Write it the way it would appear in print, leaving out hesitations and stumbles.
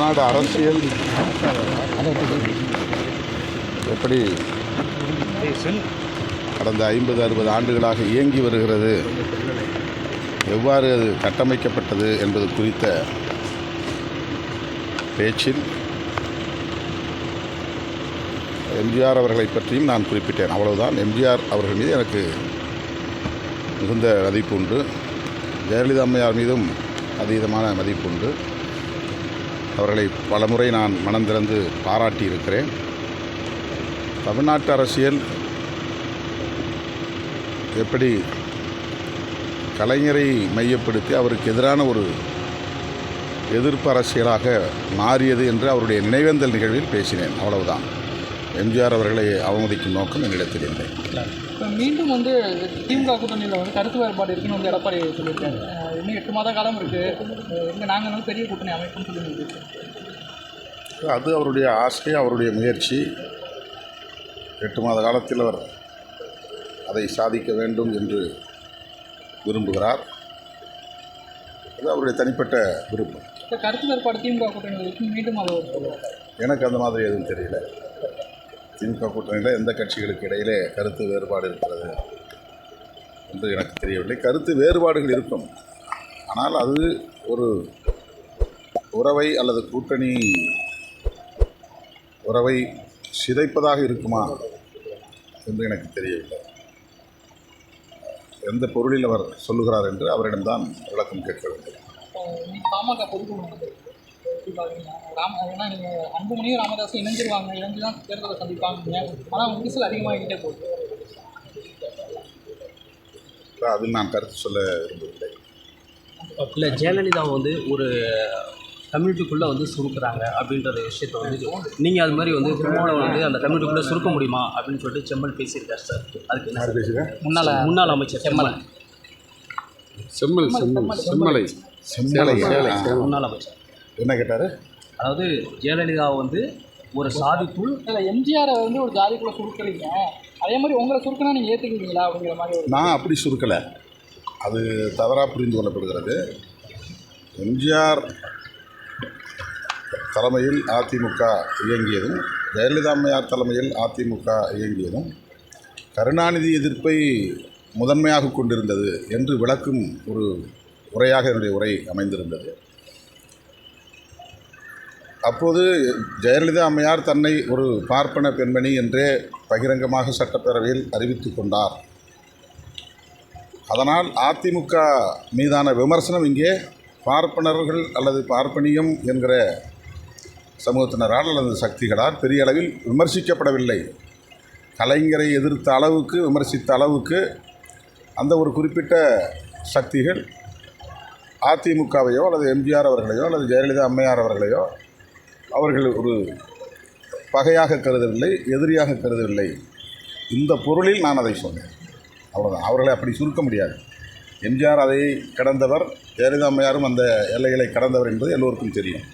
தமிழ்நாடு அரசியல் எப்படி கடந்த 50-60 ஆண்டுகளாக இயங்கி வருகிறது, எவ்வாறு அது கட்டமைக்கப்பட்டது என்பது குறித்த பேச்சில் எம்ஜிஆர் அவர்களை பற்றியும் நான் குறிப்பிட்டேன். அவ்வளவுதான். எம்ஜிஆர் அவர்கள் மீது எனக்கு மிகுந்த மதிப்பு உண்டு. ஜெயலலிதா அம்மையார் மீதும் அதீதமான மதிப்பு உண்டு. அவர்களை பலமுறை நான் மனம் திறந்து பாராட்டியிருக்கிறேன். தமிழ்நாட்டு அரசியல் எப்படி கலைஞரை மையப்படுத்தி அவருக்கு எதிரான ஒரு எதிர்ப்பு அரசியலாக மாறியது என்று அவருடைய நினைவேந்தல் நிகழ்வில் பேசினேன். அவ்வளவுதான். எம்ஜிஆர் அவர்களை அவமதிக்கும் நோக்கம் என்னிடத்தில் இல்லை. இப்போ மீண்டும் திமுக கூட்டணியில் கருத்து வேறுபாடு இருக்குன்னு எடப்பாடி சொல்லியிருக்காரு. இன்னும் 8 மாத காலம் இருக்குது, நாங்கள் பெரிய கூட்டணி அமைப்புன்னு சொல்லியிருக்கோம். அது அவருடைய ஆசை, அவருடைய முயற்சி. 8 மாத காலத்தில் அவர் அதை சாதிக்க வேண்டும் என்று விரும்புகிறார். அது அவருடைய தனிப்பட்ட விருப்பம். இப்போ கருத்து வேறுபாடு திமுக கூட்டணிகளுக்கு மீண்டும் அது எனக்கு அந்த மாதிரி எதுவும் தெரியல. திமுக கூட்டணியில் எந்த கட்சிகளுக்கு இடையிலே கருத்து வேறுபாடு இருக்கிறது என்று எனக்கு தெரியவில்லை. கருத்து வேறுபாடுகள் இருக்கும், ஆனால் அது ஒரு உறவை அல்லது கூட்டணி உறவை சிதைப்பதாக இருக்குமா என்று எனக்கு தெரியவில்லை. எந்த பொருளில் அவர் சொல்லுகிறார் என்று அவரிடம்தான் விளக்கம் கேட்க வேண்டும். பாமக பொதுக்குழு ஏன்னா நீங்கள் அன்புமணியும் ராமதாஸும் இணைஞ்சு தான் தேர்தலை சந்திப்பாங்க. ஆனால் விரிசல் அதிகமாகிட்டே போகுது. அதில் நான் கருத்து சொல்ல விரும்பவில்லை. இல்லை, ஜெயலலிதா ஒரு கம்யூனிட்டிக்குள்ளே சுருக்குறாங்க அப்படின்ற விஷயத்தை நீங்கள் அது மாதிரி திருமாவளவன் அந்த கம்யூனிட்டிக்குள்ளே சுருக்க முடியுமா அப்படின்னு சொல்லிட்டு செம்மல் பேசியிருக்கார் சார். அதுக்கு என்ன பேசுகிறேன்? முன்னாள் அமைச்சர் செம்மலை முன்னாள் அமைச்சர் என்ன கேட்டார்? அதாவது ஜெயலலிதா ஒரு சாதிக்குள் இல்லை, எம்ஜிஆரை ஒரு ஜாதிக்குள்ளே சுருக்கிறீங்க, அதே மாதிரி உங்களை சுருக்கினா நீங்கள் ஏற்றுக்குவீங்களா அப்படிங்கிற மாதிரி. நான் அப்படி சுருக்கலை, அது தவறாக புரிந்து கொள்ளப்படுகிறது. எம்ஜிஆர் தலைமையில் அதிமுக இயங்கியதும் ஜெயலலிதா அம்மையார் தலைமையில் அதிமுக இயங்கியதும் கருணாநிதி எதிர்ப்பை முதன்மையாக கொண்டிருந்தது என்று விளக்கும் ஒரு உரையாக என்னுடைய உரை அமைந்திருந்தது. அப்போது ஜெயலலிதா அம்மையார் தன்னை ஒரு பார்ப்பன பெண்மணி என்றே பகிரங்கமாக சட்டப்பேரவையில் அறிவித்து கொண்டார். அதனால் அதிமுக மீதான விமர்சனம் இங்கே பார்ப்பனர்கள் அல்லது பார்ப்பனியம் என்கிற சமூகத்தினரால் அல்லது சக்திகளால் பெரிய அளவில் விமர்சிக்கப்படவில்லை. கலைஞரை எதிர்த்த அளவுக்கு, விமர்சித்த அளவுக்கு அந்த ஒரு குறிப்பிட்ட சக்திகள் அதிமுகவையோ அல்லது எம்ஜிஆர் அவர்களையோ அல்லது ஜெயலலிதா அம்மையார் அவர்களையோ அவர்கள் ஒரு பகையாக கருதவில்லை, எதிரியாக கருதவில்லை. இந்த பொருளில் நான் அதை சொன்னேன். அவ்வளோதான். அவர்களை அப்படி சுருக்க முடியாது. எம்ஜிஆர் அதை கடந்தவர், ஜெயலலிதா அம்மையாரும் அந்த எல்லைகளை கடந்தவர் என்பது எல்லோருக்கும் தெரியும்.